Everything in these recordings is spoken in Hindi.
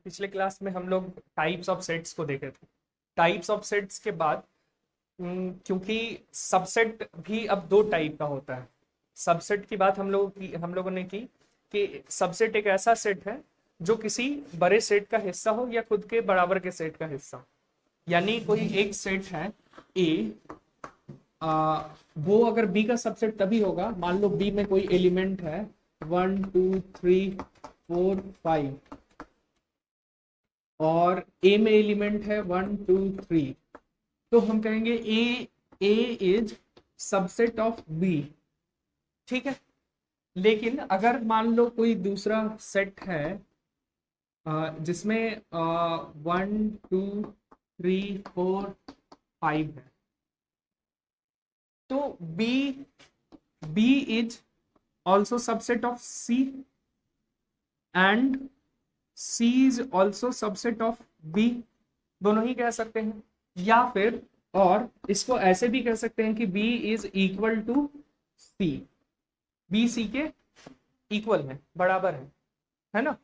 पिछले क्लास में हम लोग टाइप्स ऑफ सेट्स को देखे थे। टाइप्स ऑफ सेट्स के बाद क्योंकि सबसेट भी अब दो टाइप का होता है। सबसेट की बात हम लोगों ने की कि सबसेट एक ऐसा सेट है जो किसी बड़े सेट का हिस्सा हो या खुद के बराबर के सेट का हिस्सा हो। यानी कोई एक सेट है ए, वो अगर बी का सबसेट तभी होगा, मान लो बी में कोई एलिमेंट है 1 2 3 4 5 और ए में एलिमेंट है 1 2 3, तो हम कहेंगे ए इज सबसेट ऑफ बी। ठीक है। लेकिन अगर मान लो कोई दूसरा सेट है जिसमें 1 2 3 4 5 है, तो B is also subset of C and C is also subset of B. दोनों ही कह सकते हैं, या फिर और इसको ऐसे भी कह सकते हैं कि B is equal to C. B C के इक्वल है, बराबर है ना।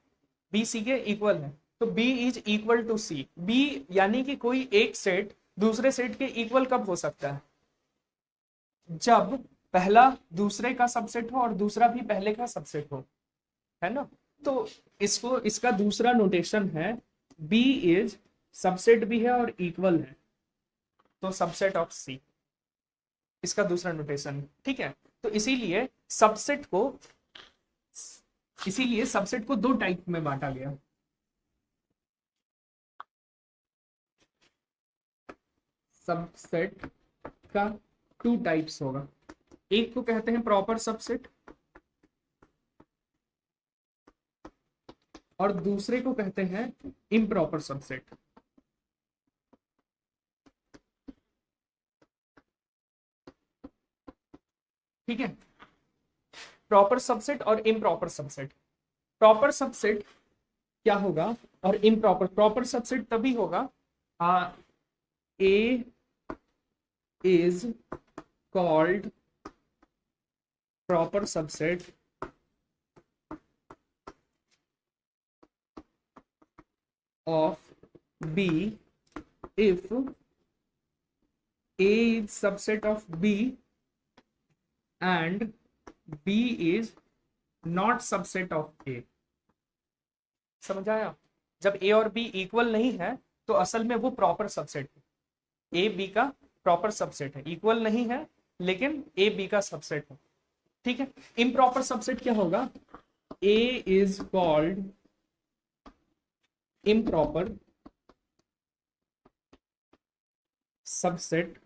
बी सी के इक्वल है, तो B is equal to C. B यानी कि कोई एक सेट दूसरे सेट के इक्वल कब हो सकता है? जब पहला दूसरे का सबसेट हो और दूसरा भी पहले का सबसेट हो, है ना। तो इसका दूसरा नोटेशन है बी इज सबसेट भी है और इक्वल है, तो सबसेट ऑफ सी इसका दूसरा नोटेशन। ठीक है। तो इसीलिए सबसेट को दो टाइप में बांटा गया। सबसेट का टू टाइप्स होगा। एक को कहते हैं प्रॉपर सबसेट और दूसरे को कहते हैं इम्प्रॉपर सबसेट। ठीक है। प्रॉपर सबसेट और इम्प्रॉपर सबसेट। प्रॉपर सबसेट क्या होगा और इम्प्रॉपर? प्रॉपर सबसेट तभी होगा A is called proper subset of B if A is subset of B and B is not subset of A। समझ आया? जब A और B इक्वल नहीं है तो असल में वो प्रॉपर सबसेट है। A B का प्रॉपर सबसेट है, इक्वल नहीं है लेकिन A B का सबसेट है। ठीक है। इम्प्रॉपर सबसेट क्या होगा? A is called improper subset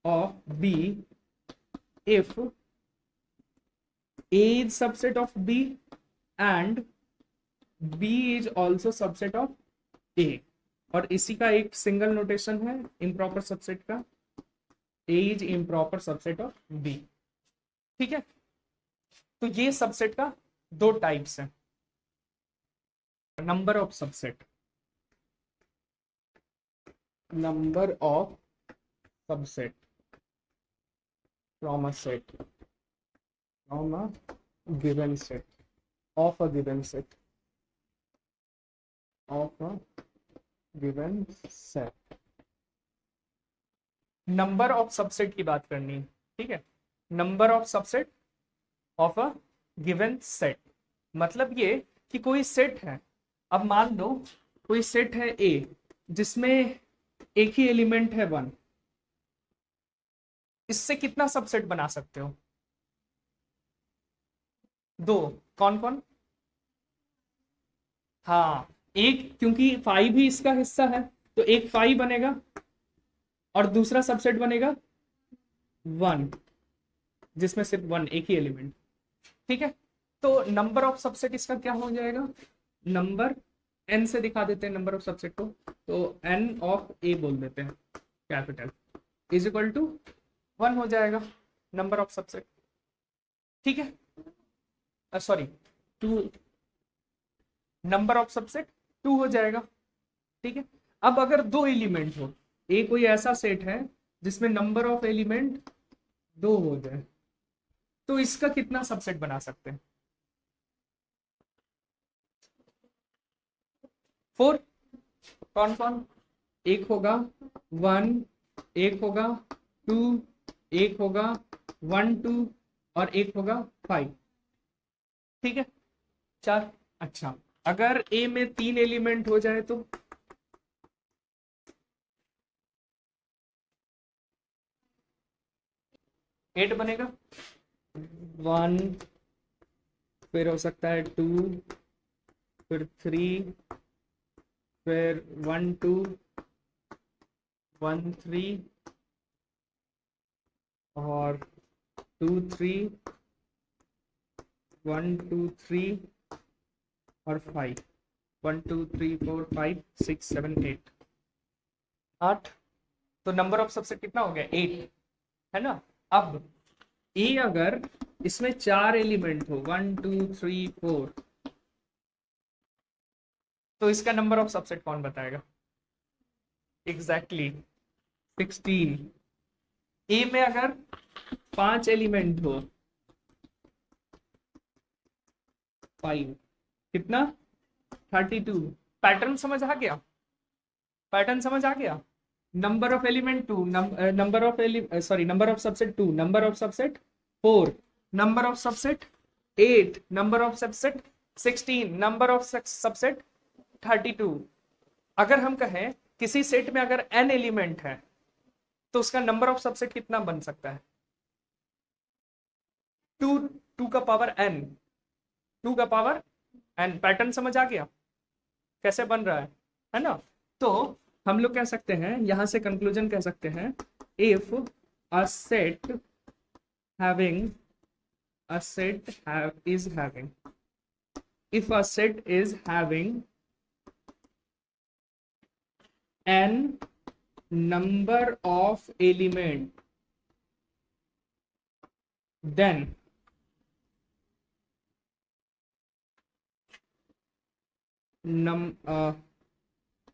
of B if A is subset of B and B is also subset of A। और इसी का एक सिंगल नोटेशन है इम्प्रॉपर सबसेट का, A is improper subset of B। ठीक है। तो ये सबसेट का दो टाइप्स हैं। Number of subset, number of subset from a set, from a given set, of a given set, of a given set। Number of subset की बात करनी है। ठीक है। Number of subset of a given set मतलब ये कि कोई सेट है। अब मान लो कोई सेट है ए जिसमें एक ही एलिमेंट है 1। इससे कितना सबसेट बना सकते हो? दो। कौन कौन? हाँ, एक, क्योंकि 5 ही इसका हिस्सा है तो एक 5 बनेगा और दूसरा सबसेट बनेगा 1 जिसमें सिर्फ 1 एक ही एलिमेंट। ठीक है। तो नंबर ऑफ सबसेट इसका क्या हो जाएगा? नंबर n से दिखा देते हैं नंबर ऑफ सबसेट को, तो n ऑफ a बोल देते हैं कैपिटल, इज इक्वल टू 1 हो जाएगा नंबर ऑफ सबसेट। ठीक है। सॉरी, 2, नंबर ऑफ सबसेट 2 हो जाएगा। ठीक है। अब अगर दो एलिमेंट हो, ए कोई ऐसा सेट है जिसमें नंबर ऑफ एलिमेंट 2 हो जाए, तो इसका कितना सबसेट बना सकते हैं? 4। कौन कौन? एक होगा 1, एक होगा 2, एक होगा 1 2 और एक होगा 5। ठीक है, 4। अच्छा, अगर ए में 3 एलिमेंट हो जाए तो 8 बनेगा। 1, फिर हो सकता है 2, फिर 3, फिर 1 2 1 3 और 2 3 1 2 3 और 5। 1 2 3 4 5 6 7 8 8। तो नंबर ऑफ सबसेट कितना हो गया? 8, है ना। अब ए अगर इसमें 4 एलिमेंट हो 1 2 3 4, तो इसका नंबर ऑफ सबसेट कौन बताएगा? एग्जैक्टली 16। ए में अगर 5 एलिमेंट हो 5, कितना? 32। पैटर्न समझ आ गया? पैटर्न समझ आ गया? Number of element 2, number of sorry number of subset 2, number of subset 4, number of subset 8, number of subset 16, number of subset 32। अगर हम कहें किसी सेट में अगर n एलिमेंट है तो उसका नंबर ऑफ सबसेट कितना बन सकता है? 2, 2 का पावर n, 2 का पावर n। पैटर्न समझ आ गया कैसे बन रहा है ना। तो हम लोग कह सकते हैं, यहां से कंक्लूजन कह सकते हैं, if a set having a set is having, if a set is having n number of element, then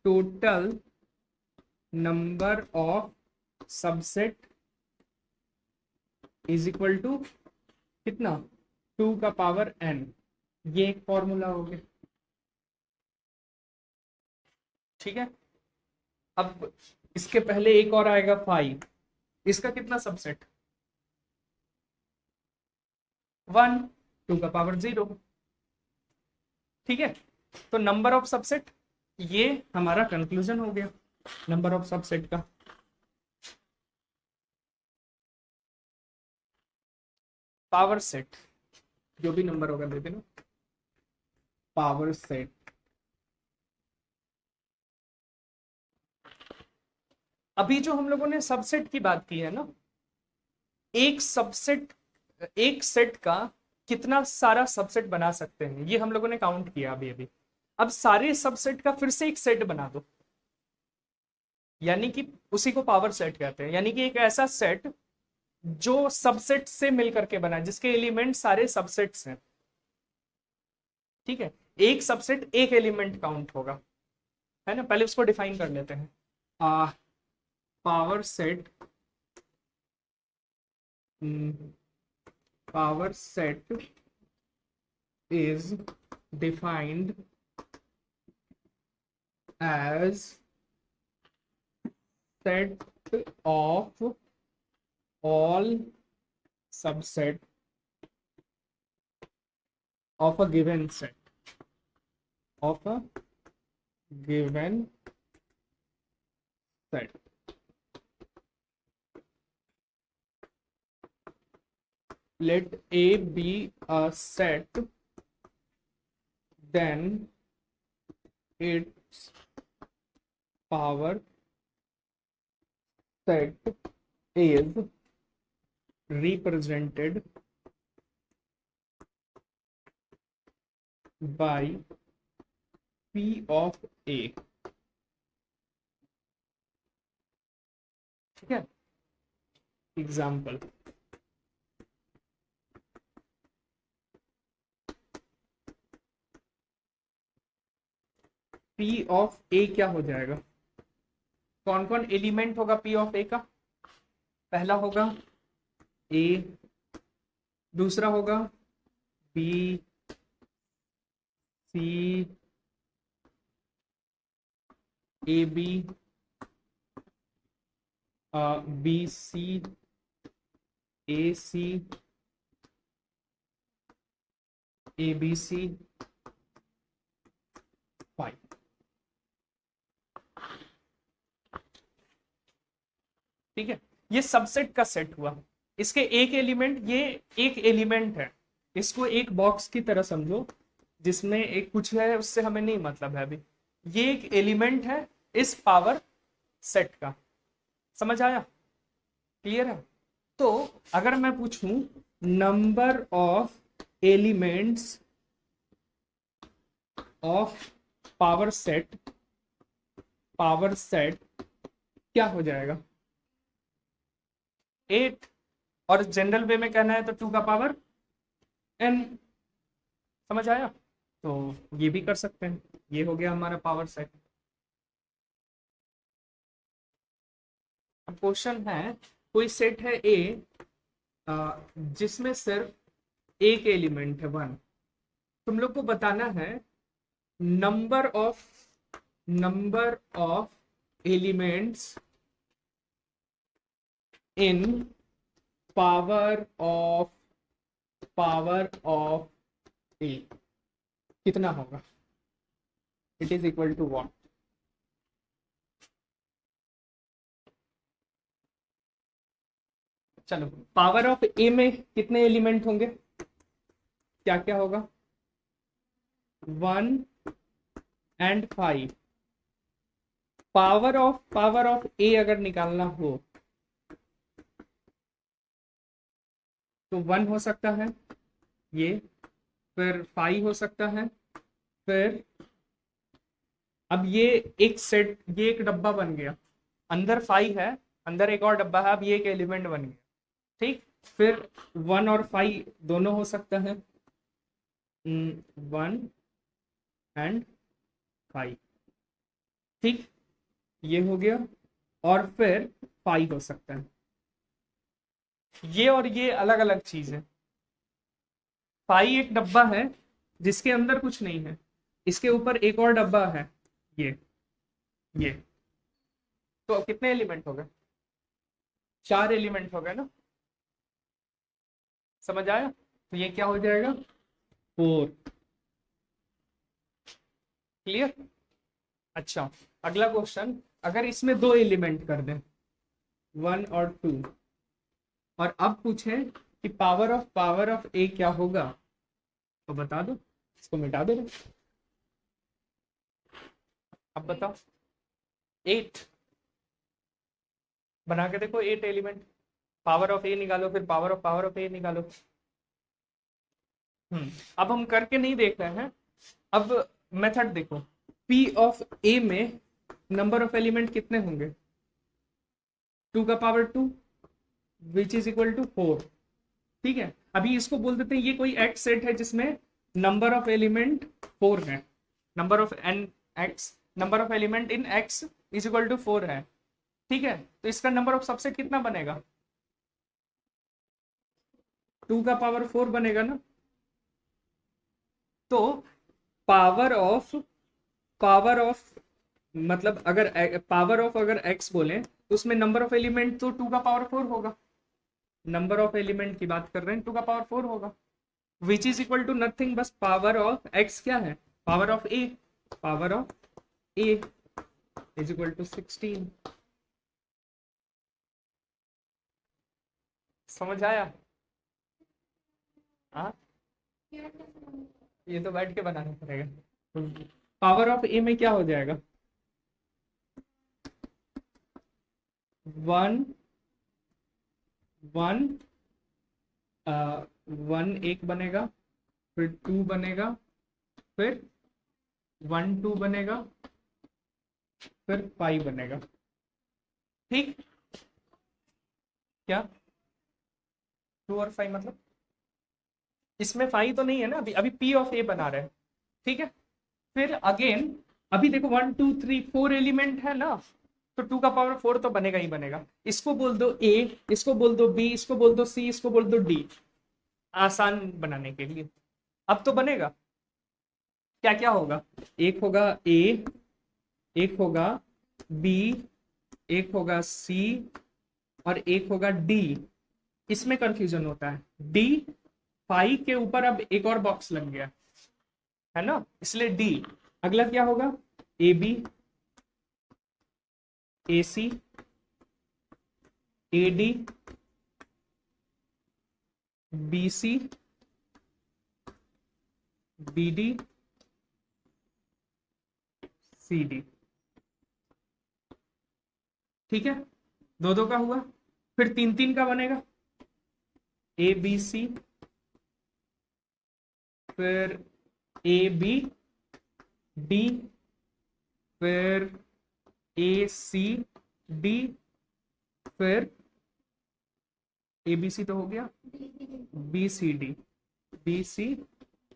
total number of subset is equal to कितना? 2 का पावर n। ये एक फॉर्मूला हो गया। ठीक है, अब इसके पहले एक और आएगा 5, इसका कितना सबसेट? 1, 2 का पावर 0। ठीक है, तो नंबर ऑफ सबसेट, ये हमारा कंक्लूजन हो गया नंबर ऑफ सबसेट का। पावर सेट जो भी नंबर होगा दे देना, पावर सेट। अभी जो हम लोगों ने सबसेट की बात की है ना, एक सबसेट, एक सेट का कितना सारा सबसेट बना सकते हैं, ये हम लोगों ने काउंट किया अभी अभी। अब सारे सबसेट का फिर से एक सेट बना दो, यानी कि उसी को पावर सेट कहते हैं। यानी कि एक ऐसा सेट जो सबसेट से मिलकर के बना, जिसके एलिमेंट सारे सबसेट्स हैं। ठीक है, एक सबसेट एक एलिमेंट काउंट होगा, है ना। पहले उसको डिफाइन कर लेते हैं। Power set, power set is defined as set of all subset of a given set, of a given set। Let A be a set, then its power set is represented by P of A। ठीक है, एग्जाम्पल, P ऑफ A क्या हो जाएगा? कौन कौन एलिमेंट होगा P ऑफ A का? पहला होगा A, दूसरा होगा B, C, A B B C A C A B C 5। ठीक है, ये सबसेट का सेट हुआ। इसके एक एलिमेंट, ये एक एलिमेंट है, इसको एक बॉक्स की तरह समझो जिसमें एक कुछ है, उससे हमें नहीं मतलब है अभी। ये एक एलिमेंट है इस पावर सेट का। समझ आया? क्लियर है? तो अगर मैं पूछूं number of elements of power set क्या हो जाएगा? 8। और जनरल वे में कहना है तो 2 का पावर n। समझ आया? तो ये भी कर सकते हैं। ये हो गया हमारा पावर सेट। अब क्वेश्चन है, कोई सेट है ए जिसमें सिर्फ एक एलिमेंट है 1। तुम लोग को बताना है number of elements in power of A कितना होगा? It is equal to what? चलो, पावर ऑफ ए में कितने एलिमेंट होंगे? क्या क्या होगा? 1 एंड 5। पावर ऑफ ए अगर निकालना हो तो 1 हो सकता है ये, फिर 5 हो सकता है, फिर अब ये एक सेट, ये एक डब्बा बन गया, अंदर 5 है, अंदर एक और डब्बा है, अब ये एक एलिमेंट बन गया। ठीक, फिर 1 और 5 दोनों हो सकता है, 1 एंड 5। ठीक, ये हो गया, और फिर 5 हो सकता है। ये और ये अलग अलग चीज है। 5 एक डब्बा है जिसके अंदर कुछ नहीं है, इसके ऊपर एक और डब्बा है, ये तो कितने एलिमेंट हो गए? 4 एलिमेंट हो गए ना। समझ आया? तो ये क्या हो जाएगा? 4। क्लियर? अच्छा, अगला क्वेश्चन, अगर इसमें 2 एलिमेंट कर दें 1 और 2, और अब पूछें कि पावर ऑफ ए क्या होगा, तो बता दो, इसको मिटा दो। अब बताओ, 8 बना के देखो, 8 एलिमेंट, पावर ऑफ ए निकालो, फिर पावर ऑफ ए निकालो। अब हम करके नहीं देख रहे हैं, अब मेथड देखो। पी ऑफ ए में नंबर ऑफ एलिमेंट कितने होंगे? 2 का power 2 which is equal to 4। ठीक है, अभी इसको बोल देते हैं ये कोई एक्स सेट है जिसमें नंबर ऑफ एलिमेंट 4 है, number of n x, number of element in x is equal to 4 है। ठीक है, तो इसका नंबर ऑफ सबसेट कितना बनेगा? 2 का पावर 4 बनेगा ना। तो पावर ऑफ मतलब अगर पावर ऑफ अगर x बोले तो उसमें नंबर ऑफ एलिमेंट तो 2 का पावर 4 होगा। नंबर ऑफ एलिमेंट की बात कर रहे हैं, 2 का पावर 4 होगा, which is equal to nothing, बस पावर ऑफ x क्या है? Power of a is equal to 16। समझ आया? हाँ, ये तो बैठ के बनाना पड़ेगा। पावर ऑफ ए में क्या हो जाएगा? 1 एक बनेगा, फिर 2 बनेगा, फिर 1 2 बनेगा, फिर 5 बनेगा। ठीक, क्या 2 और 5 मतलब इसमें 5 तो नहीं है ना, अभी पी ऑफ ए बना रहे हैं। ठीक है, फिर अगेन अभी देखो 1 2 3 4 एलिमेंट है ना, तो 2 का पावर 4 तो बनेगा ही बनेगा। इसको बोल दो ए, इसको बोल दो बी, इसको बोल दो सी, इसको बोल दो डी, आसान बनाने के लिए। अब तो बनेगा, क्या क्या होगा? एक होगा ए, एक होगा बी, एक होगा सी और एक होगा डी। इसमें कंफ्यूजन होता है। डी 5 के ऊपर अब एक और बॉक्स लग गया है ना, इसलिए डी। अगला क्या होगा? A B, A C, A D, B C, B D, C D. ठीक है, दो दो का हुआ। फिर तीन तीन का बनेगा, ए बी सी, फिर ए बी डी, फिर ए सी डी, फिर ए बी सी तो हो गया, B C D, B C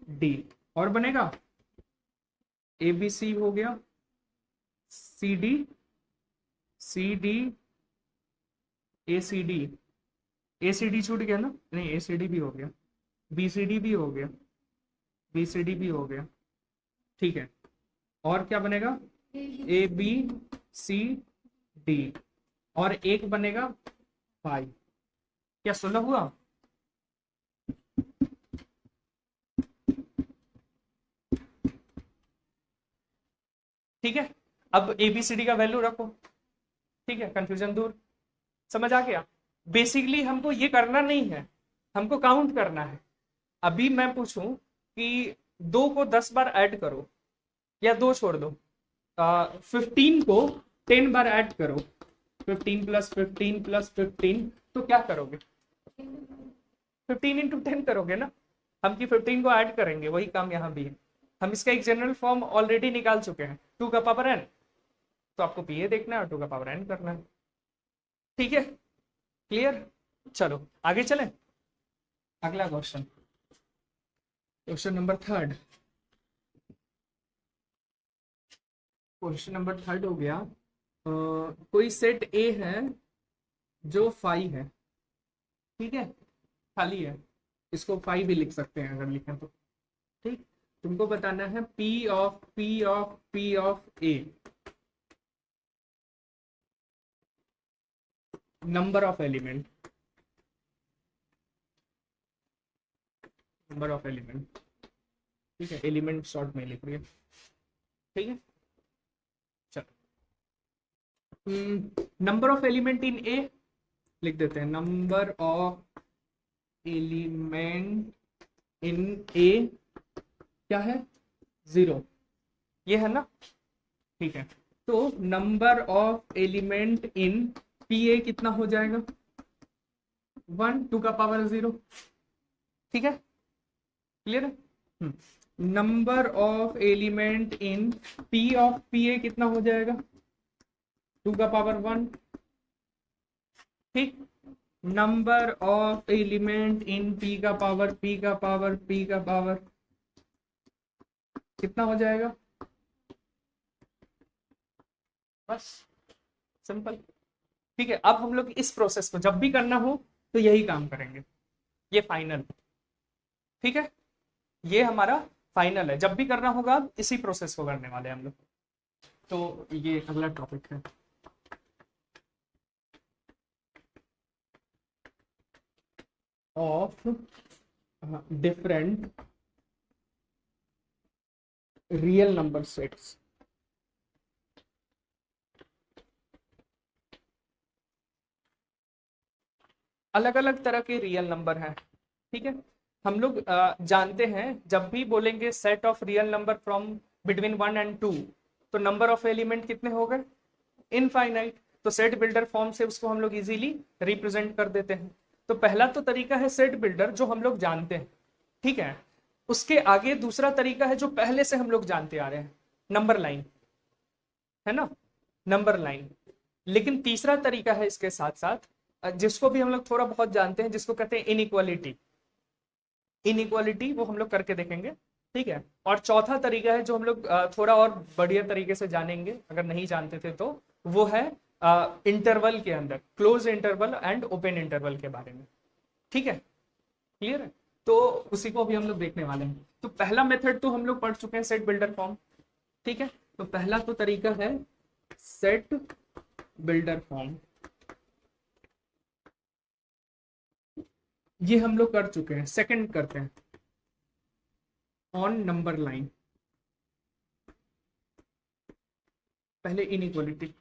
D. और बनेगा ए बी सी हो गया, C D, C D, A C D. A C D छूट गया ना, नहीं ए सी डी भी हो गया, बी सी डी भी हो गया, बी सी डी भी हो गया। ठीक है, और क्या बनेगा? ए बी सी डी, और एक बनेगा 5। क्या 16 हुआ? ठीक है, अब एबीसीडी का वैल्यू रखो। ठीक है, कंफ्यूजन दूर, समझ आ गया। बेसिकली हमको ये करना नहीं है, हमको काउंट करना है। अभी मैं पूछूं कि 2 को 10 बार ऐड करो, या 2 छोड़ दो, 15 को 10 बार ऐड करो, 15 प्लस 15 प्लस 15, तो क्या करोगे? 15 इंटू 10 करोगे ना। हम की 15 को ऐड करेंगे, वही काम यहाँ भी है। हम इसका एक जनरल फॉर्म ऑलरेडी निकाल चुके हैं, 2 का पावर n। तो आपको पीए देखना है और 2 का पावर n करना है। ठीक है, क्लियर? चलो आगे चलें। अगला question, question number 3। Question number 3 हो गया, कोई सेट ए है जो 5 है। ठीक है, खाली है, इसको 5 भी लिख सकते हैं अगर लिखें तो। ठीक, तुमको बताना है P of A, number of element, number of element. ठीक है, एलिमेंट शॉर्ट में लिख रही है। ठीक है, चलो नंबर ऑफ एलिमेंट इन ए लिख देते हैं। नंबर ऑफ एलिमेंट इन ए क्या है? 0, ये है ना। ठीक है, तो number of element in P A कितना हो जाएगा? 1, 2 का पावर 0। ठीक है, क्लियर है? Number of element in P of P A कितना हो जाएगा? 2 का पावर 1। ठीक, number of element in P का पावर कितना हो जाएगा? बस, सिंपल। ठीक है, अब हम लोग इस प्रोसेस को जब भी करना हो तो यही काम करेंगे, ये फाइनल। ठीक है, ये हमारा फाइनल है, जब भी करना होगा इसी प्रोसेस को करने वाले हम लोग। तो ये अगला टॉपिक है। Of different real number sets. अलग अलग तरह के रियल नंबर हैं। ठीक है, हम लोग जानते हैं जब भी बोलेंगे set of real number from between 1 and 2, तो नंबर ऑफ एलिमेंट कितने हो गए? इनफाइनाइट। तो सेट बिल्डर फॉर्म से उसको हम लोग इजीली रिप्रेजेंट कर देते हैं। तो पहला तो तरीका है सेट बिल्डर, जो हम लोग जानते हैं। ठीक है, उसके आगे दूसरा तरीका है जो पहले से हम लोग जानते आ रहे हैं, नंबर लाइन, है ना, नंबर लाइन। लेकिन तीसरा तरीका है इसके साथ साथ, जिसको भी हम लोग थोड़ा बहुत जानते हैं, जिसको कहते हैं इनइक्वालिटी। इनइक्वालिटी वो हम लोग करके देखेंगे। ठीक है, और चौथा तरीका है जो हम लोग थोड़ा और बढ़िया तरीके से जानेंगे, अगर नहीं जानते थे तो, वो है इंटरवल के अंदर, close interval and open interval के बारे में। ठीक है, क्लियर है? तो उसी को अभी हम लोग देखने वाले हैं। तो पहला मेथड तो हम लोग पढ़ चुके हैं, सेट बिल्डर फॉर्म। ठीक है, तो पहला तो तरीका है सेट बिल्डर फॉर्म, ये हम लोग कर चुके हैं। सेकंड करते हैं ऑन नंबर लाइन। पहले inequality,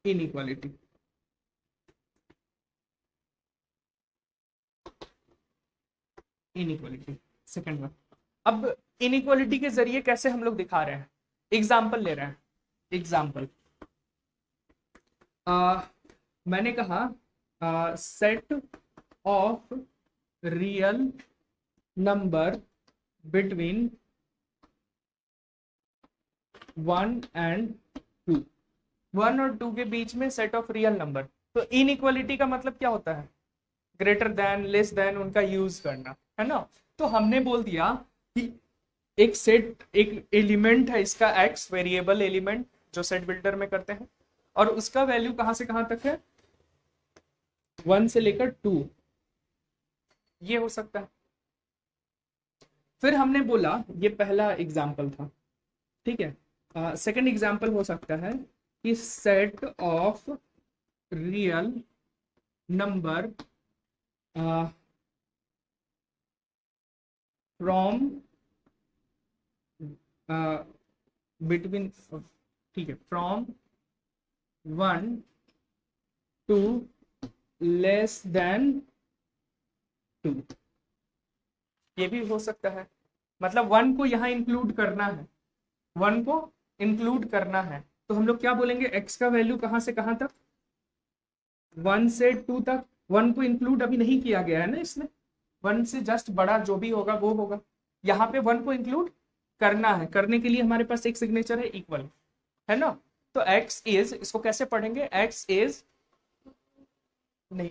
inequality inequality second one. अब इनइक्वालिटी के जरिए कैसे हम लोग दिखा रहे हैं, एग्जाम्पल ले रहे हैं। एग्जाम्पल मैंने कहा set of real number between 1 and 2, 1 और 2 के बीच में सेट ऑफ रियल नंबर। तो इनइक्वालिटी का मतलब क्या होता है, ग्रेटर देन, लेस देन, उनका यूज करना, है ना। तो हमने बोल दिया कि एक सेट, एक एलिमेंट है इसका एक्स, वेरिएबल एलिमेंट जो सेट बिल्डर में करते हैं, और उसका वैल्यू कहां से कहां तक है, 1 से लेकर 2, ये हो सकता है। फिर हमने बोला, ये पहला एग्जाम्पल था, ठीक है। सेकंड एग्जाम्पल हो सकता है कि set of real number from between, ठीक है, फ्रॉम 1 टू लेस देन 2, ये भी हो सकता है। मतलब 1 को यहाँ इंक्लूड करना है, 1 को इंक्लूड करना है, तो हम लोग क्या बोलेंगे, x का वैल्यू कहां से कहां तक, 1 से 2 तक। 1 को इंक्लूड अभी नहीं किया गया है ना इसमें, 1 से जस्ट बड़ा जो भी होगा वो होगा। यहाँ पे 1 को इंक्लूड करना है, करने के लिए हमारे पास एक सिग्नेचर है इक्वल, है ना। तो x इज, इसको कैसे पढ़ेंगे, x इज नहीं,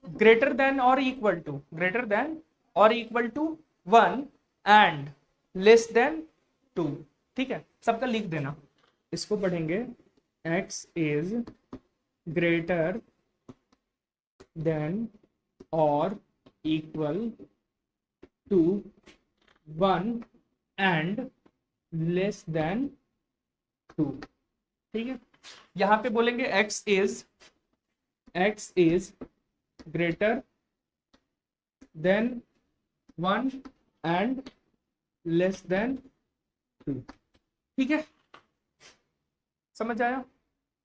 ग्रेटर देन और इक्वल टू, ग्रेटर देन और equal to 1 and less than 2, ठीक है। सबका लिख देना, इसको पढ़ेंगे x इज ग्रेटर देन और equal to 1 and less than 2, ठीक है। यहां पे बोलेंगे x is greater than 1 and less than 2, ठीक है, समझ आया।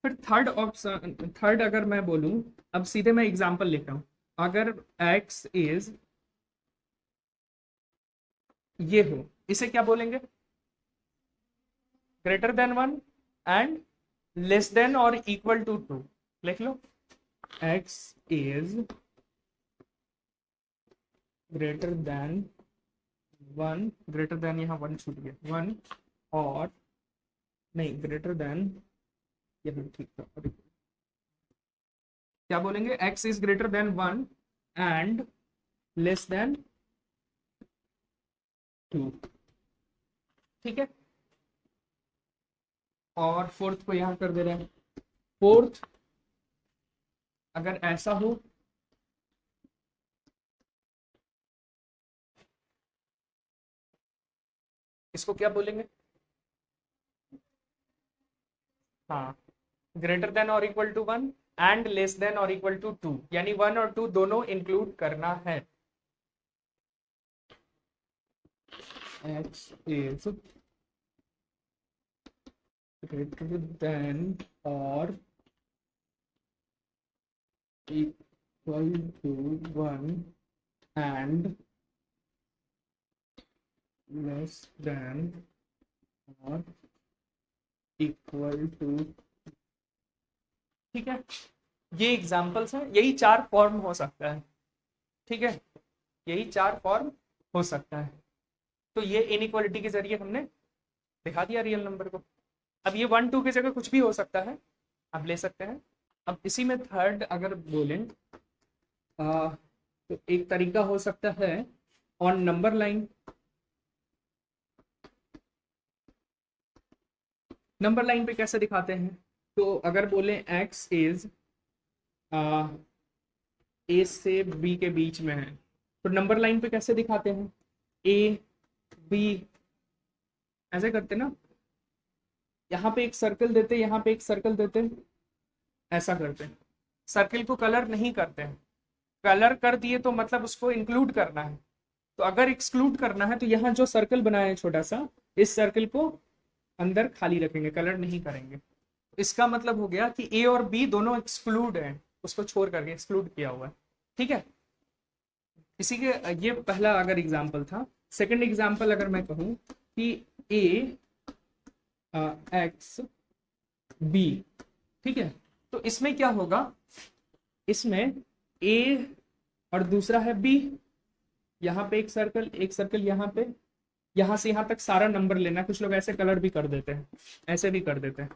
फिर थर्ड ऑप्शन, थर्ड अगर मैं बोलूं, अब सीधे मैं एग्जांपल लिख रहा हूं, अगर x इज ये हो, इसे क्या बोलेंगे, greater than 1 and less than और इक्वल टू 2, लिख लो, x is greater than 1, greater than, यहाँ 1 छूट गया, 1 और नहीं, ग्रेटर देन, यही ठीक था, क्या बोलेंगे, x is greater than 1 and less than 2, ठीक है। और फोर्थ को यहां कर दे रहे हैं। फोर्थ अगर ऐसा हो, इसको क्या बोलेंगे, हाँ, ग्रेटर देन और equal to 1 and less than और इक्वल टू 2, यानी 1 और 2 दोनों इंक्लूड करना है। x is greater than or equal to 1 and less than or equal to, ठीक है। ये एग्जाम्पल्स हैं, यही 4 फॉर्म हो सकता है, ठीक है, यही 4 फॉर्म हो सकता है। तो ये इनइक्वालिटी के जरिए हमने दिखा दिया रियल नंबर को। अब ये 1 2 की जगह कुछ भी हो सकता है, आप ले सकते हैं। अब इसी में थर्ड अगर बोलें तो एक तरीका हो सकता है on number line. Number line पे कैसे दिखाते हैं, तो अगर बोले x इज a से b के बीच में है, तो नंबर लाइन पे कैसे दिखाते हैं, a बी, ऐसे करते ना, यहाँ पे एक सर्कल देते, यहाँ पे एक सर्कल देते, ऐसा करते हैं। सर्किल को कलर नहीं करते हैं, कलर कर दिए तो मतलब उसको इंक्लूड करना है। तो अगर एक्सक्लूड करना है तो यहाँ जो सर्कल बनाया है छोटा सा, इस सर्कल को अंदर खाली रखेंगे, कलर नहीं करेंगे। इसका मतलब हो गया कि ए और बी दोनों एक्सक्लूड है, उसको छोड़ करके एक्सक्लूड किया हुआ है। ठीक है, इसी के ये पहला अगर एग्जाम्पल था। सेकंड एग्जाम्पल अगर मैं कहूँ कि ए एक्स बी, ठीक है, तो इसमें क्या होगा, इसमें ए और दूसरा है बी, यहाँ पे एक सर्कल यहाँ पे, यहाँ से यहाँ तक सारा नंबर लेना है। कुछ लोग ऐसे कलर भी कर देते हैं, ऐसे भी कर देते हैं,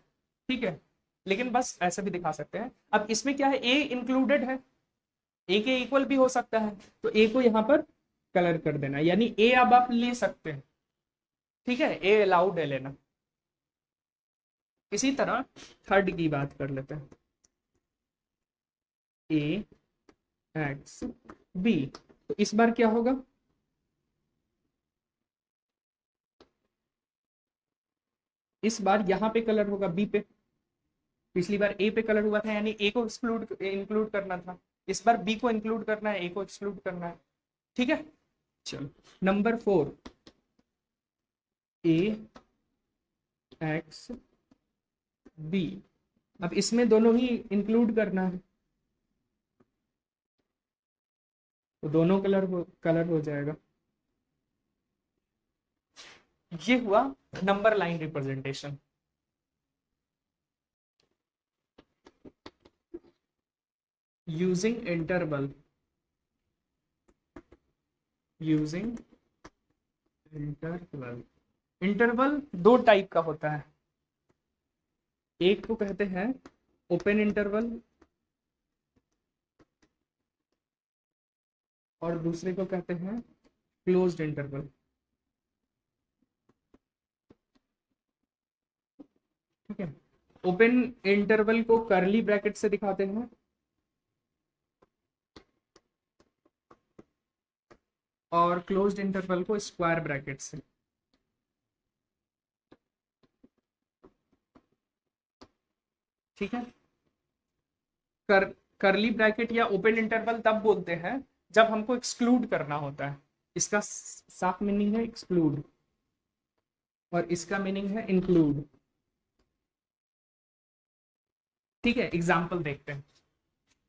ठीक है, लेकिन बस ऐसे भी दिखा सकते हैं। अब इसमें क्या है, ए इंक्लूडेड है, ए के इक्वल भी हो सकता है, तो ए को यहाँ पर कलर कर देना, यानी ए अब आप ले सकते हैं। ठीक है, ए अलाउड है लेना। इसी तरह थर्ड की बात कर लेते हैं, ए एक्स बी, तो इस बार क्या होगा, इस बार यहाँ पे कलर होगा बी पे, पिछली बार ए पे कलर हुआ था, यानी ए को एक्सक्लूड इंक्लूड करना था, इस बार बी को इंक्लूड करना है, ए को एक्सक्लूड करना है। ठीक है, चलो नंबर 4, ए एक्स बी, अब इसमें दोनों ही इंक्लूड करना है, तो दोनों कलर हो जाएगा। ये हुआ number line representation. Using interval, using interval, interval दो टाइप का होता है, एक को कहते हैं ओपन इंटरवल और दूसरे को कहते हैं क्लोज्ड इंटरवल। ठीक है, ओपन इंटरवल को कर्ली ब्रैकेट से दिखाते हैं और क्लोज्ड इंटरवल को स्क्वायर ब्रैकेट से। ठीक है, करली ब्रैकेट या ओपन इंटरवल तब बोलते हैं जब हमको एक्सक्लूड करना होता है। इसका साफ मीनिंग है एक्सक्लूड और इसका मीनिंग है इंक्लूड। ठीक है, एग्जाम्पल देखते हैं।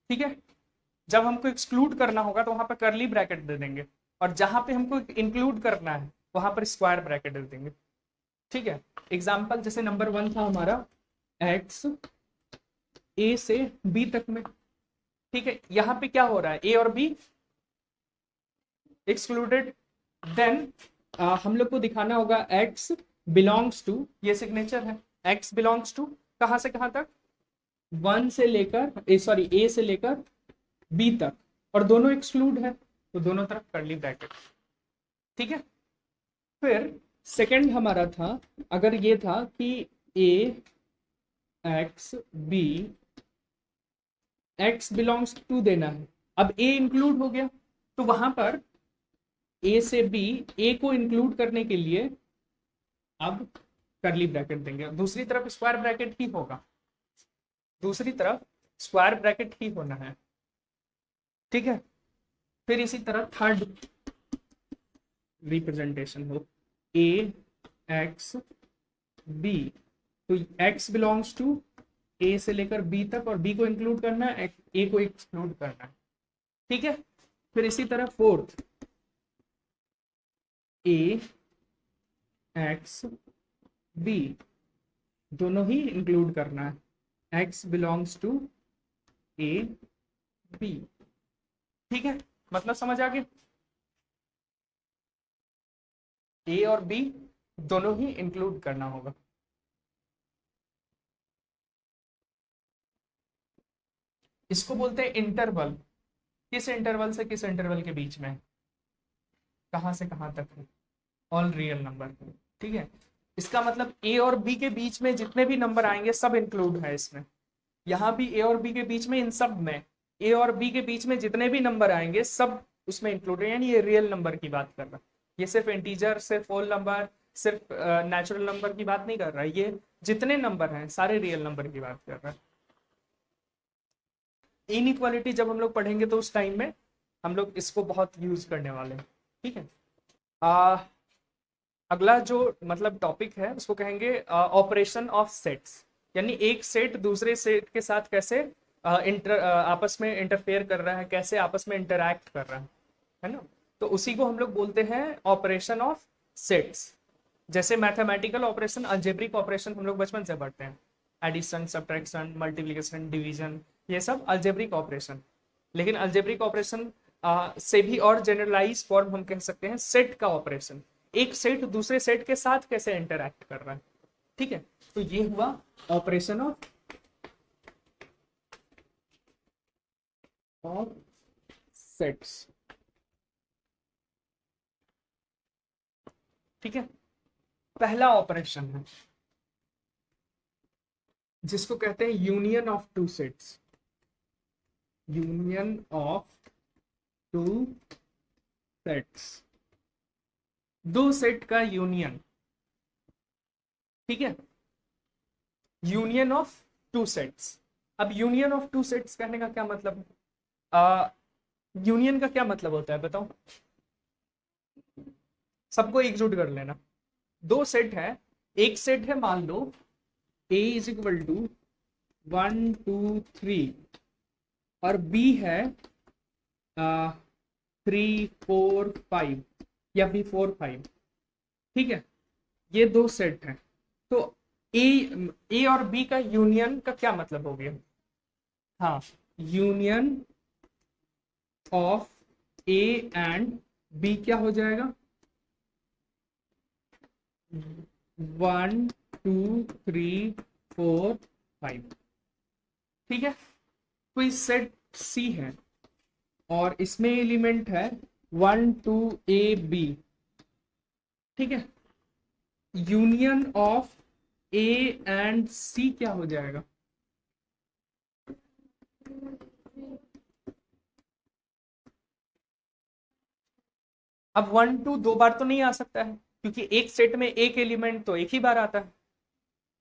ठीक है, जब हमको एक्सक्लूड करना होगा तो वहां पर करली ब्रैकेट दे देंगे, और जहां पे हमको इंक्लूड करना है वहां पर स्क्वायर ब्रैकेट दे देंगे। ठीक है, एग्जाम्पल जैसे नंबर 1 था हमारा एक्स ए से बी तक में। ठीक है, यहां पे क्या हो रहा है, ए और बी एक्सक्लूडेड, देन हम लोग को दिखाना होगा एक्स बिलोंग्स टू, ये सिग्नेचर है, एक्स बिलोंग्स टू कहां से कहां तक, 1 से लेकर ए से लेकर बी तक, और दोनों एक्सक्लूड है तो दोनों तरफ कर्ली ब्रैकेट। ठीक है, फिर सेकंड हमारा था, अगर ये था कि A X B, X belongs to देना है, अब ए इंक्लूड हो गया तो वहां पर ए से बी, ए को इंक्लूड करने के लिए अब कर्ली ब्रैकेट देंगे, दूसरी तरफ स्क्वायर ब्रैकेट ही होगा, दूसरी तरफ स्क्वायर ब्रैकेट ही होना है। ठीक है, फिर इसी तरह थर्ड रिप्रेजेंटेशन हो, ए एक्स बी, तो एक्स बिलोंग्स टू ए से लेकर बी तक, और बी को इंक्लूड करना है, ए को एक्सक्लूड करना है। ठीक है, फिर इसी तरह फोर्थ, ए एक्स बी, दोनों ही इंक्लूड करना है, x belongs to A B. ठीक है, मतलब समझ आ गया, ए और बी दोनों ही इंक्लूड करना होगा। इसको बोलते हैं इंटरवल, किस इंटरवल से किस इंटरवल के बीच में, कहां से कहां तक है, ऑल रियल नंबर। ठीक है, इसका मतलब ए और बी के बीच में जितने भी नंबर आएंगे सब इंक्लूड है इसमें, यहाँ भी ए और बी के बीच में, इन सब में ए और बी के बीच में जितने भी नंबर आएंगे सब उसमें इंक्लूड है, यानी ये रियल नंबर की बात कर रहा है। ये सिर्फ इंटीजर, सिर्फ होल नंबर, सिर्फ नेचुरल नंबर की बात नहीं कर रहा है, ये जितने नंबर हैं सारे रियल नंबर की बात कर रहा है। इनइक्वालिटी जब हम लोग पढ़ेंगे तो उस टाइम में हम लोग इसको बहुत यूज करने वाले हैं, ठीक है। आ, अगला जो मतलब टॉपिक है उसको कहेंगे ऑपरेशन ऑफ सेट्स, यानी एक सेट दूसरे सेट के साथ कैसे आपस में इंटरफेयर कर रहा है, कैसे आपस में इंटरैक्ट कर रहा है ना। तो उसी को हम लोग बोलते हैं ऑपरेशन ऑफ सेट्स। जैसे मैथमेटिकल ऑपरेशन, अलजेब्रिक ऑपरेशन हम लोग बचपन से पढ़ते हैं, एडिशन, सब्ट्रैक्शन, मल्टीप्लिकेशन, डिवीजन, ये सब अलजेब्रिक ऑपरेशन। लेकिन अलजेब्रिक ऑपरेशन से भी और जनरलाइज फॉर्म हम कह सकते हैं सेट का ऑपरेशन, एक सेट दूसरे सेट के साथ कैसे इंटरैक्ट कर रहा है, ठीक है। तो ये हुआ ऑपरेशन ऑफ सेट्स, ठीक है। पहला ऑपरेशन है जिसको कहते हैं union of two sets, union of two sets, दो सेट का यूनियन, ठीक है, यूनियन ऑफ टू सेट्स। अब यूनियन ऑफ टू सेट्स कहने का क्या मतलब है, यूनियन का क्या मतलब होता है बताओ, सबको एकजुट कर लेना। दो सेट है, एक सेट है मान लो ए इज इक्वल टू 1 2 3 और बी है 3 4 5 या फिर 4 5, ठीक है। ये दो सेट हैं, तो ए और बी का यूनियन का क्या मतलब हो गया, हाँ, union of A and B क्या हो जाएगा, 1 2 3 4 5, ठीक है। कोई सेट सी है और इसमें एलिमेंट है 1 2 A B, ठीक है। यूनियन ऑफ ए एंड सी क्या हो जाएगा, अब 1 2 दो बार तो नहीं आ सकता है, क्योंकि एक सेट में एक एलिमेंट तो एक ही बार आता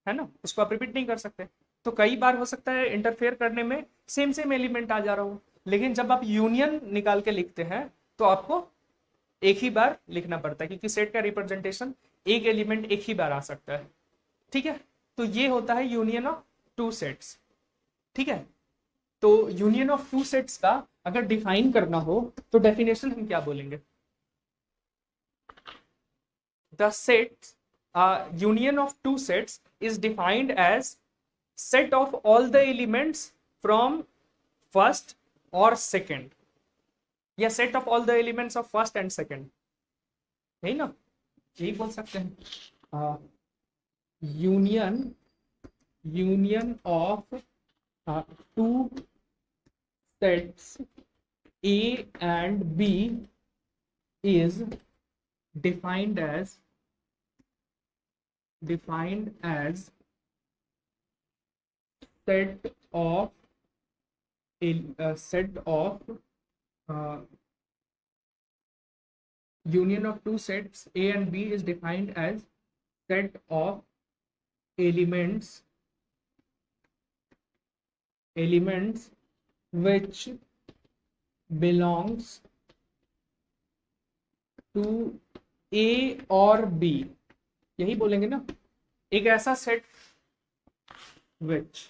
है ना, उसको आप रिपीट नहीं कर सकते। तो कई बार हो सकता है इंटरफेयर करने में सेम सेम एलिमेंट आ जा रहा हो, लेकिन जब आप यूनियन निकाल के लिखते हैं तो आपको एक ही बार लिखना पड़ता है, क्योंकि सेट का रिप्रेजेंटेशन एक एलिमेंट एक ही बार आ सकता है, ठीक है। तो ये होता है यूनियन ऑफ टू सेट्स, ठीक है। तो यूनियन ऑफ टू सेट्स का अगर डिफाइन करना हो तो डेफिनेशन हम क्या बोलेंगे, the set union of two sets is defined as set of all the elements from first or second, या set of all the elements of first and second, यही ना, यही बोल सकते हैं। Union union of two sets A and B is defined as set of set of union of two sets A and B is defined as set of elements which belongs to A और B, यही बोलेंगे ना, एक ऐसा set which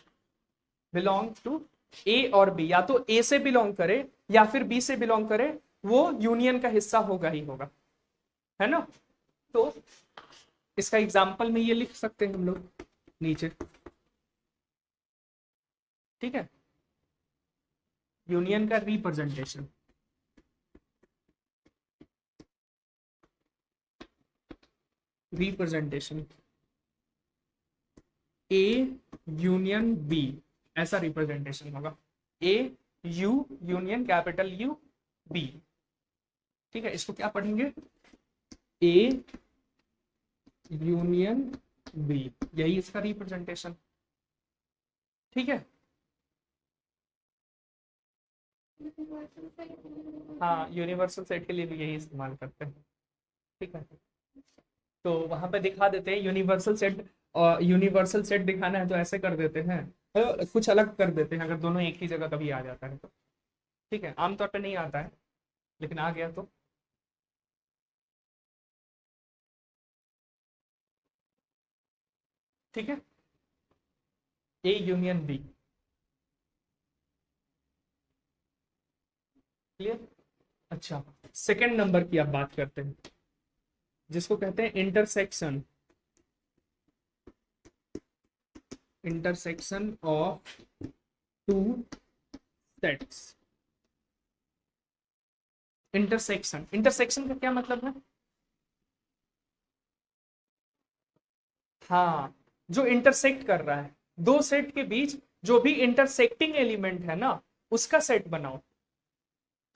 belongs to A और B, या तो A से बिलोंग करे या फिर B से बिलोंग करे, वो यूनियन का हिस्सा होगा ही होगा, है ना। तो इसका एग्जाम्पल में ये लिख सकते हैं हम लोग नीचे, ठीक है। यूनियन का रिप्रेजेंटेशन, ए यूनियन बी, ऐसा रिप्रेजेंटेशन होगा, A U union capital U B, ठीक है। इसको क्या पढ़ेंगे, ए यूनियन बी, यही इसका रिप्रेजेंटेशन, ठीक है। हाँ, यूनिवर्सल सेट के लिए भी यही इस्तेमाल करते हैं। ठीक है, तो वहां पे दिखा देते हैं यूनिवर्सल सेट, और यूनिवर्सल सेट दिखाना है तो ऐसे कर देते हैं, तो कुछ अलग कर देते हैं अगर दोनों एक ही जगह कभी आ जाता है तो। ठीक है, आमतौर पे नहीं आता है, लेकिन आ गया तो। ठीक है, ए यूनियन बी। क्लियर? अच्छा, सेकंड नंबर की अब बात करते हैं, जिसको कहते हैं intersection, intersection of two sets. Intersection, intersection का क्या मतलब है? हाँ, जो इंटरसेक्ट कर रहा है दो सेट के बीच, जो भी इंटरसेक्टिंग एलिमेंट है ना, उसका सेट बनाओ।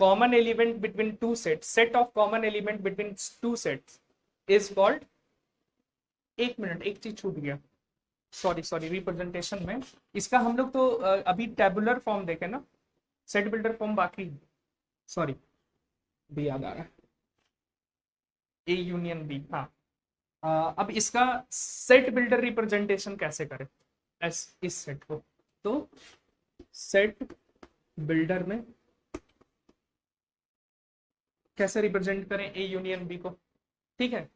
Common element between two sets, set of common element between two sets is called, एक मिनट एक चीज छूट गया, सॉरी सॉरी, रिप्रेजेंटेशन में इसका हम लोग तो अभी टेबुलर फॉर्म देखे ना, सेट बिल्डर फॉर्म बाकी, सॉरी, भी याद आ रहा है, ए यूनियन बी, हाँ। अब इसका सेट बिल्डर रिप्रेजेंटेशन कैसे करें, इस सेट को, तो सेट बिल्डर में कैसे रिप्रेजेंट करें ए यूनियन बी को? ठीक है,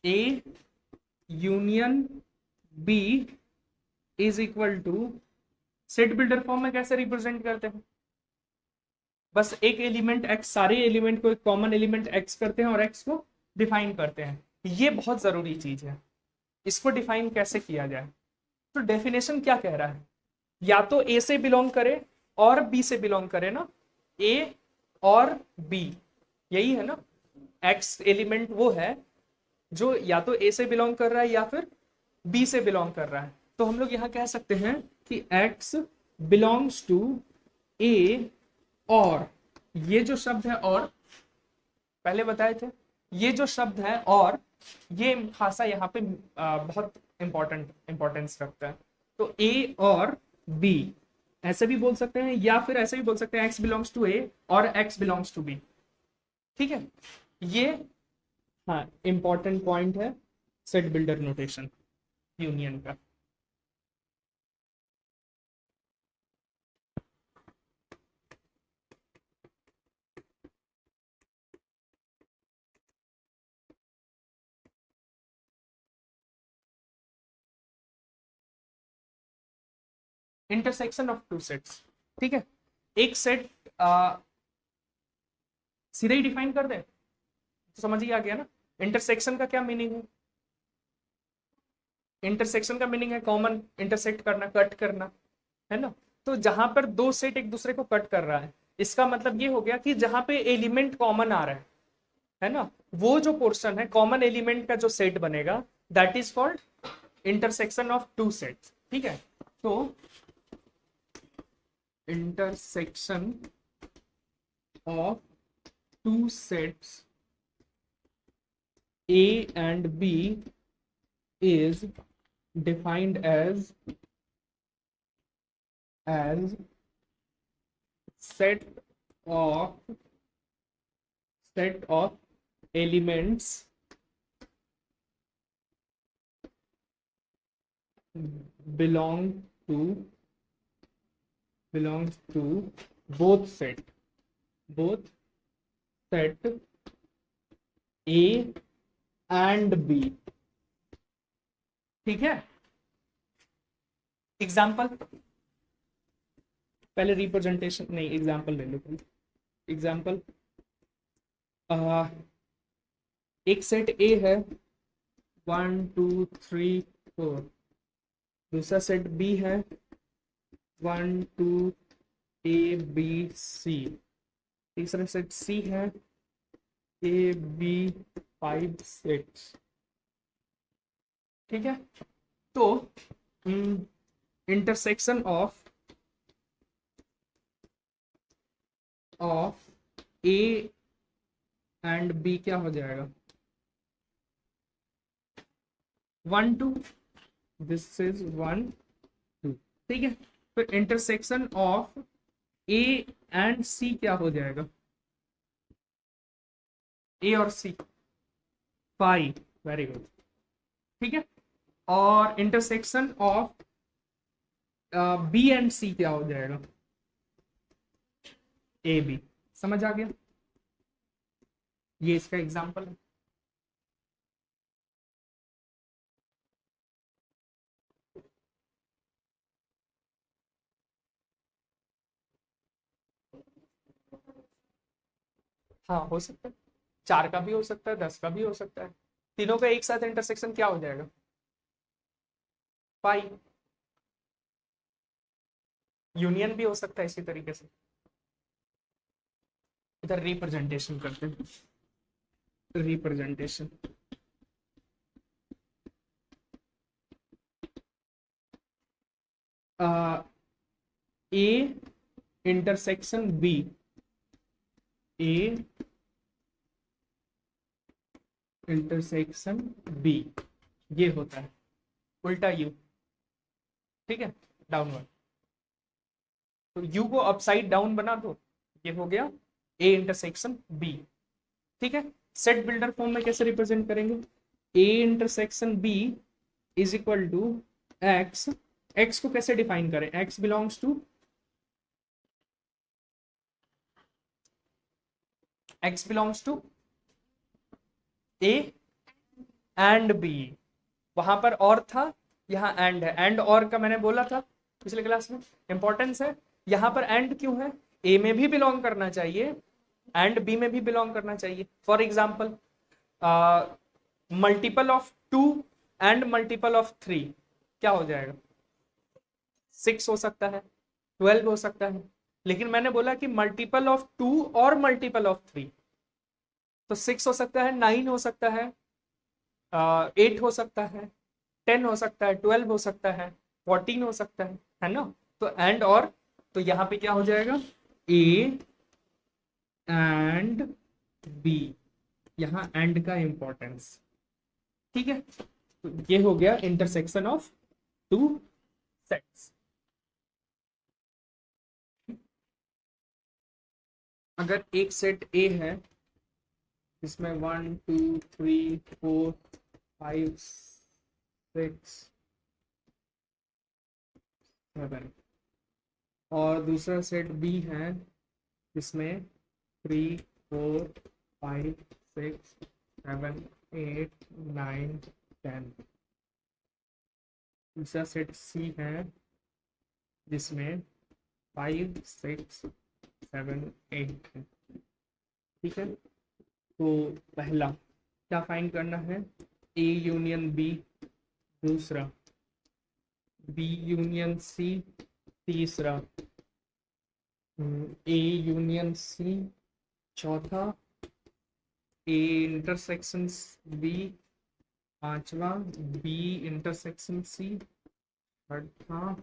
A union B is equal to, set builder form में कैसे रिप्रेजेंट करते हैं? बस एक एलिमेंट एक्स, सारे एलिमेंट को एक कॉमन एलिमेंट एक्स करते हैं और एक्स को डिफाइन करते हैं। ये बहुत जरूरी चीज है, इसको डिफाइन कैसे किया जाए? तो डेफिनेशन क्या कह रहा है, या तो ए से बिलोंग करे और बी से बिलोंग करे ना, ए और बी, यही है ना। एक्स एलिमेंट वो है जो या तो ए से बिलोंग कर रहा है या फिर बी से बिलोंग कर रहा है। तो हम लोग यहां कह सकते हैं कि एक्स बिलोंग्स टू ए, और ये जो शब्द है और, पहले बताए थे, ये जो शब्द है और, ये खासा यहाँ पे बहुत इंपॉर्टेंस रखता है। तो ए और बी ऐसे भी बोल सकते हैं, या फिर ऐसे भी बोल सकते हैं एक्स बिलोंग्स टू ए और एक्स बिलोंग्स टू बी। ठीक है, ये हाँ इंपॉर्टेंट पॉइंट है सेट बिल्डर नोटेशन यूनियन का। इंटरसेक्शन ऑफ टू सेट्स, ठीक है, एक सेट सीधे ही डिफाइन कर दे तो समझ ही आ गया ना। इंटरसेक्शन का क्या मीनिंग है? इंटरसेक्शन का मीनिंग है कॉमन, इंटरसेक्ट करना, कट करना, है ना। तो जहां पर दो सेट एक दूसरे को कट कर रहा है, इसका मतलब ये हो गया कि जहां पे एलिमेंट कॉमन आ रहा है ना, वो जो पोर्शन है कॉमन एलिमेंट का जो सेट बनेगा, that is called intersection of two sets. ठीक है, तो intersection of two sets A and B is defined as set of set of elements belong to belongs to both set A and B। ठीक है, एग्जाम्पल, पहले रिप्रेजेंटेशन नहीं, एग्जाम्पल ले लो। एग्जाम्पल, एक सेट ए है 1 2 3 4, दूसरा सेट बी है 1 2 ए बी सी, तीसरा सेट सी है ए बी 5 6। ठीक है, तो intersection of A and B क्या हो जाएगा? 1 2, दिस इज 1 2। ठीक है, फिर इंटरसेक्शन ऑफ ए एंड सी क्या हो जाएगा? ए और सी फाई, वेरी गुड, ठीक है। और इंटरसेक्शन ऑफ बी एंड सी क्या हो जाएगा, ए बी, समझ आ गया, ये इसका एग्जाम्पल है। हाँ हो सकता है, 4 का भी हो सकता है, 10 का भी हो सकता है, तीनों का एक साथ इंटरसेक्शन क्या हो जाएगा, पाई। यूनियन भी हो सकता है इसी तरीके से। इधर रिप्रेजेंटेशन करते हैं, representation, A intersection B, A intersection B, ये होता है उल्टा यू, ठीक है, डाउनवर्ड। तो यू को अपसाइड डाउन बना दो, ये हो गया ए इंटरसेक्शन बी, ठीक है। सेट बिल्डर फॉर्म में कैसे रिप्रेजेंट करेंगे, A intersection B is equal to x, x को कैसे डिफाइन करें, x belongs to, x belongs to A and B, वहां पर और था, यहाँ एंड है, एंड और का मैंने बोला था पिछले क्लास में, इंपॉर्टेंस है, यहां पर एंड क्यों है, ए में भी बिलोंग करना चाहिए एंड बी में भी बिलोंग करना चाहिए। For example multiple of 2 and multiple of 3 क्या हो जाएगा, 6 हो सकता है, 12 हो सकता है, लेकिन मैंने बोला कि मल्टीपल ऑफ 2 और मल्टीपल ऑफ 3, तो 6 हो सकता है, 9 हो सकता है, 8 हो सकता है, 10 हो सकता है, 12 हो सकता है, 14 हो सकता है ना। तो एंड और, तो यहाँ पे क्या हो जाएगा, ए एंड बी, यहाँ एंड का इंपॉर्टेंस, ठीक है। तो ये हो गया इंटरसेक्शन ऑफ 2 सेट्स। अगर एक सेट ए है जिसमें 1 2 3 4 5 6 7, और दूसरा सेट बी है जिसमें 3 4 5 6 7 8 9 10, दूसरा सेट सी है जिसमें 5 6 7 8 है, ठीक है। तो पहला क्या फाइंड करना है, ए यूनियन बी, दूसरा बी यूनियन सी, तीसरा ए यूनियन सी, चौथा ए इंटरसेक्शन बी, पांचवा बी इंटरसेक्शन सी, छठा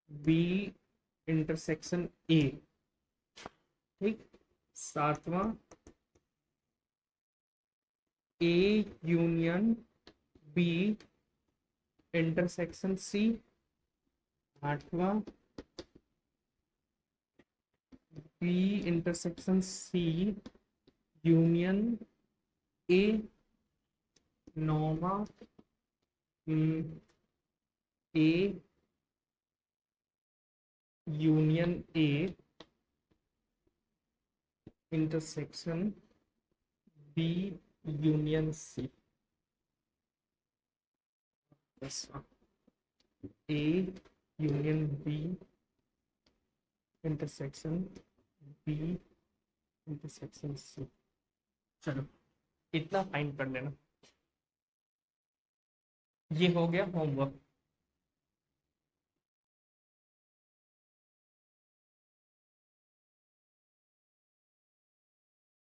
बी इंटरसेक्शन ए, ठीक, सातवां A union B intersection C, आठवां B intersection C union A, नौवां A union A intersection B union C, दसवां A union B intersection B intersection C. चलो इतना फाइंड कर लेना, ये हो गया होमवर्क।